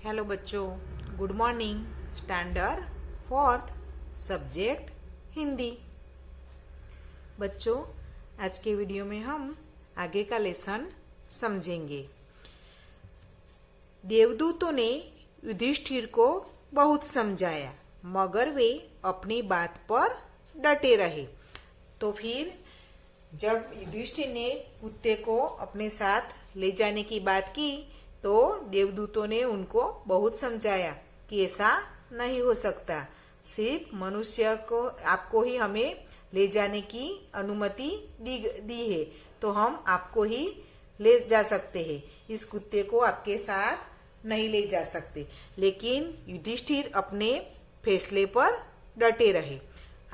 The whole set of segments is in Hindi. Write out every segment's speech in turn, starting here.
हेलो बच्चों, good morning. Standard fourth, subject Hindi. बच्चों, आज के वीडियो में हम आगे का लेसन समझेंगे। देवदूतों ने युधिष्ठिर को बहुत समझाया, मगर वे अपनी बात पर डटे रहे। तो फिर जब युधिष्ठिर ने कुत्ते को अपने साथ ले जाने की बात की, तो देवदूतों ने उनको बहुत समझाया कि ऐसा नहीं हो सकता। सिर्फ मनुष्य को आपको ही हमें ले जाने की अनुमति दी है, तो हम आपको ही ले जा सकते हैं। इस कुत्ते को आपके साथ नहीं ले जा सकते। लेकिन युधिष्ठिर अपने फैसले पर डटे रहे।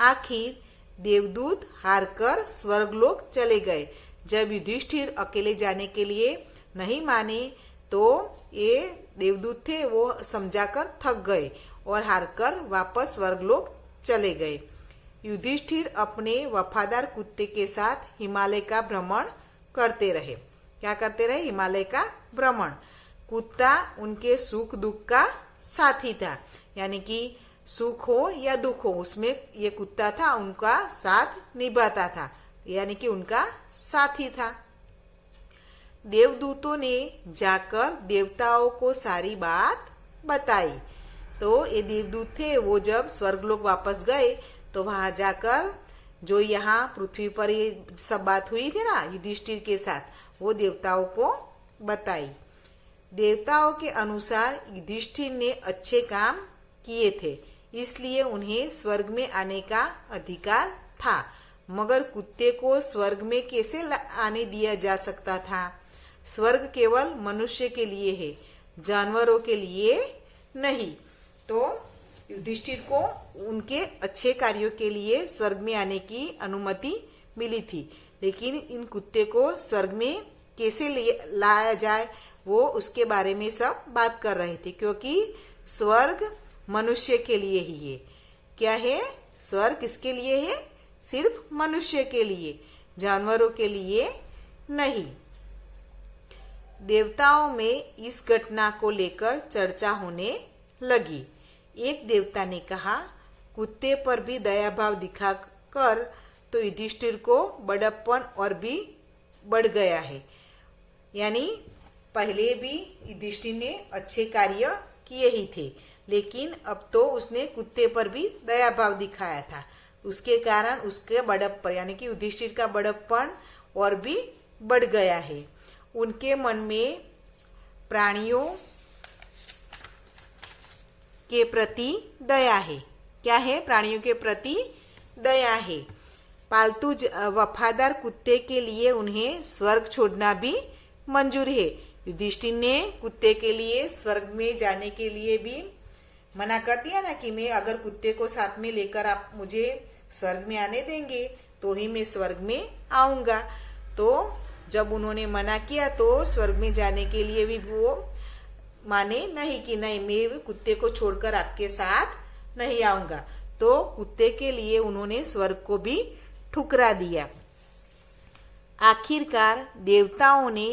आखिर देवदूत हारकर स्वर्गलोक चले गए। जब युधिष्ठिर अकेले जाने के लिए नहीं माने, तो ये देवदूत थे वो समझाकर थक गए और हारकर वापस स्वर्गलोक चले गए। युधिष्ठिर अपने वफादार कुत्ते के साथ हिमालय का भ्रमण करते रहे। क्या करते रहे? हिमालय का भ्रमण। कुत्ता उनके सुख दुख का साथी था, यानी कि सुख हो या दुख हो, उसमें ये कुत्ता था, उनका साथ निभाता था, यानी कि उनका साथी था। देवदूतों ने जाकर देवताओं को सारी बात बताई। तो ये देवदूत थे, वो जब स्वर्गलोक वापस गए तो वहां जाकर जो यहाँ पृथ्वी पर ये सब बात हुई थी ना युधिष्ठिर के साथ, वो देवताओं को बताई। देवताओं के अनुसार युधिष्ठिर ने अच्छे काम किए थे, इसलिए उन्हें स्वर्ग में आने का अधिकार था। मगर कुत्ते को स्वर्ग में कैसे आने दिया जा सकता था? स्वर्ग केवल मनुष्य के लिए है, जानवरों के लिए नहीं। तो युधिष्ठिर को उनके अच्छे कार्यों के लिए स्वर्ग में आने की अनुमति मिली थी, लेकिन इन कुत्ते को स्वर्ग में कैसे लाया जाए, वो उसके बारे में सब बात कर रहे थे। क्योंकि स्वर्ग मनुष्य के लिए ही है। क्या है? स्वर्ग किसके लिए है? सिर्फ मनुष्य के लिए, जानवरों के लिए नहीं। देवताओं में इस घटना को लेकर चर्चा होने लगी। एक देवता ने कहा, कुत्ते पर भी दया भाव दिखाकर तो युधिष्ठिर को बड़प्पन और भी बढ़ गया है। यानी पहले भी युधिष्ठिर ने अच्छे कार्य किए ही थे, लेकिन अब तो उसने कुत्ते पर भी दया भाव दिखाया था। उसके कारण उसके बड़प्पन, यानी कि युधिष्ठिर का बड़प्पन और भी बढ़ गया है। उनके मन में प्राणियों के प्रति दया है। क्या है? प्राणियों के प्रति दया है। पालतू वफादार कुत्ते के लिए उन्हें स्वर्ग छोड़ना भी मंजूर है। युधिष्ठिर ने कुत्ते के लिए स्वर्ग में जाने के लिए भी मना कर दिया ना, कि मैं अगर कुत्ते को साथ में लेकर आप मुझे स्वर्ग में आने देंगे तो ही मैं स्वर्ग में आऊंगा। तो जब उन्होंने मना किया तो स्वर्ग में जाने के लिए भी वो माने नहीं, कि नहीं, मैं कुत्ते को छोड़कर आपके साथ नहीं आऊंगा। तो कुत्ते के लिए उन्होंने स्वर्ग को भी ठुकरा दिया। आखिरकार देवताओं ने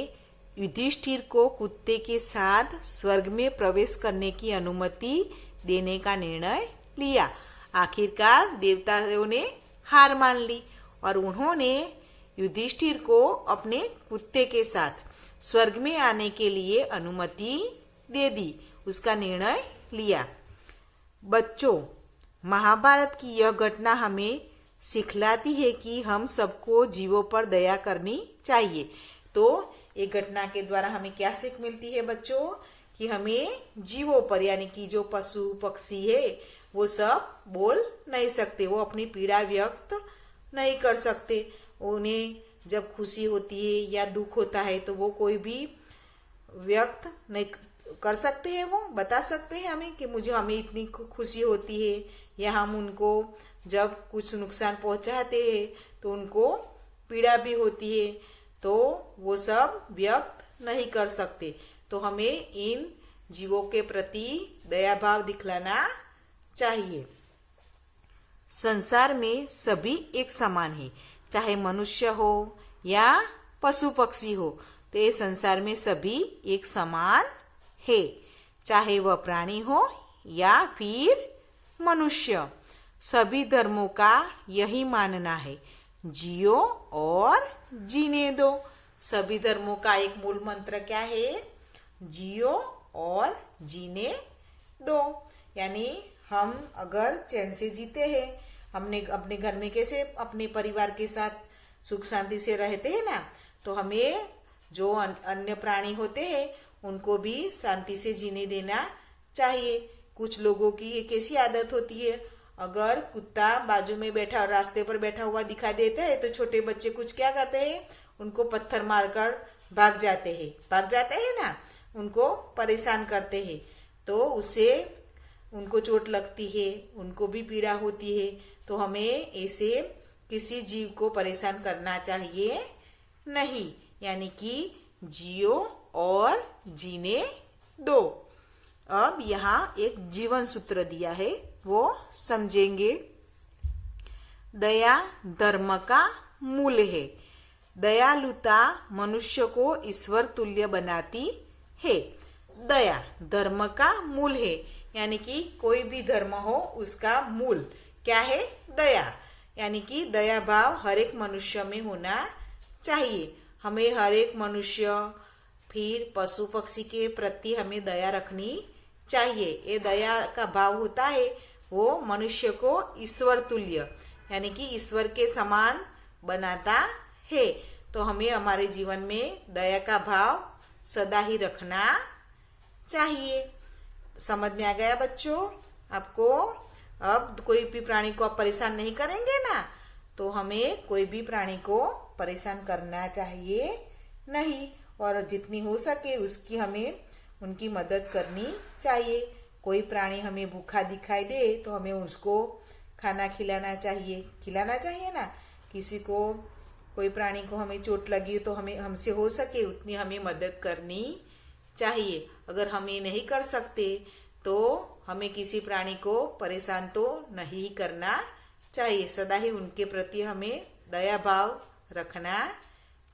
युधिष्ठिर को कुत्ते के साथ स्वर्ग में प्रवेश करने की अनुमति देने का निर्णय लिया। आखिरकार देवताओं ने हार मान ली और उन्होंने युधिष्ठिर को अपने कुत्ते के साथ स्वर्ग में आने के लिए अनुमति दे दी, उसका निर्णय लिया। बच्चों, महाभारत की यह घटना हमें सिखलाती है कि हम सबको जीवों पर दया करनी चाहिए। तो एक घटना के द्वारा हमें क्या सीख मिलती है बच्चों? कि हमें जीवों पर, यानी कि जो पशु पक्षी है वो सब बोल नहीं सकते, वो अपनी पीड़ा व्यक्त नहीं कर सकते। उन्हें जब खुशी होती है या दुख होता है तो वो कोई भी व्यक्त नहीं कर सकते हैं। वो बता सकते हैं हमें कि हमें इतनी खुशी होती है, या हम उनको जब कुछ नुकसान पहुंचाते हैं तो उनको पीड़ा भी होती है, तो वो सब व्यक्त नहीं कर सकते। तो हमें इन जीवों के प्रति दया भाव दिखलाना चाहिए। संसार में सभी एक समान है, चाहे मनुष्य हो या पशु पक्षी हो, तो ये संसार में सभी एक समान है। चाहे वह प्राणी हो या फिर मनुष्य। सभी धर्मों का यही मानना है, जियो और जीने दो। सभी धर्मों का एक मूल मंत्र क्या है? जियो और जीने दो। यानी हम अगर चैन से जीते हैं, हमने अपने घर में कैसे अपने परिवार के साथ सुख शांति से रहते हैं ना, तो हमें जो अन्य प्राणी होते हैं उनको भी शांति से जीने देना चाहिए। कुछ लोगों की एक ऐसी आदत होती है, अगर कुत्ता बाजू में बैठा रास्ते पर बैठा हुआ दिखाई देता है तो छोटे बच्चे कुछ क्या करते हैं, उनको पत्थर मारकर भाग जाते हैं ना, उनको परेशान करते हैं, तो उससे उनको चोट लगती है, उनको भी पीड़ा होती है। तो हमें ऐसे किसी जीव को परेशान करना चाहिए नहीं, यानी कि जियो और जीने दो। अब यहाँ एक जीवन सूत्र दिया है, वो समझेंगे। दया धर्म का मूल है। दयालुता मनुष्य को ईश्वर तुल्य बनाती है। दया धर्म का मूल है, यानी कि कोई भी धर्म हो उसका मूल क्या है? दया। यानी कि दया भाव हर एक मनुष्य में होना चाहिए। हमें हर एक मनुष्य फिर पशु पक्षी के प्रति हमें दया रखनी चाहिए। ये दया का भाव होता है वो मनुष्य को ईश्वर तुल्य यानी कि ईश्वर के समान बनाता है। तो हमें हमारे जीवन में दया का भाव सदा ही रखना चाहिए। समझ में आ गया बच्चों आपको? अब कोई भी प्राणी को आप परेशान नहीं करेंगे ना, तो हमें कोई भी प्राणी को परेशान करना चाहिए नहीं, और जितनी हो सके उसकी हमें उनकी मदद करनी चाहिए। कोई प्राणी हमें भूखा दिखाई दे तो हमें उसको खाना खिलाना चाहिए ना। किसी को कोई प्राणी को हमें चोट लगी तो हमें हमसे हो सके उतनी हमें मदद करनी चाहिए। अगर हम ये नहीं कर सकते तो हमें किसी प्राणी को परेशान तो नहीं करना चाहिए। सदा ही उनके प्रति हमें दया भाव रखना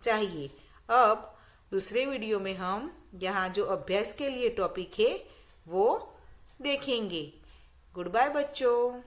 चाहिए। अब दूसरे वीडियो में हम यहाँ जो अभ्यास के लिए टॉपिक है वो देखेंगे। गुड बाय बच्चों।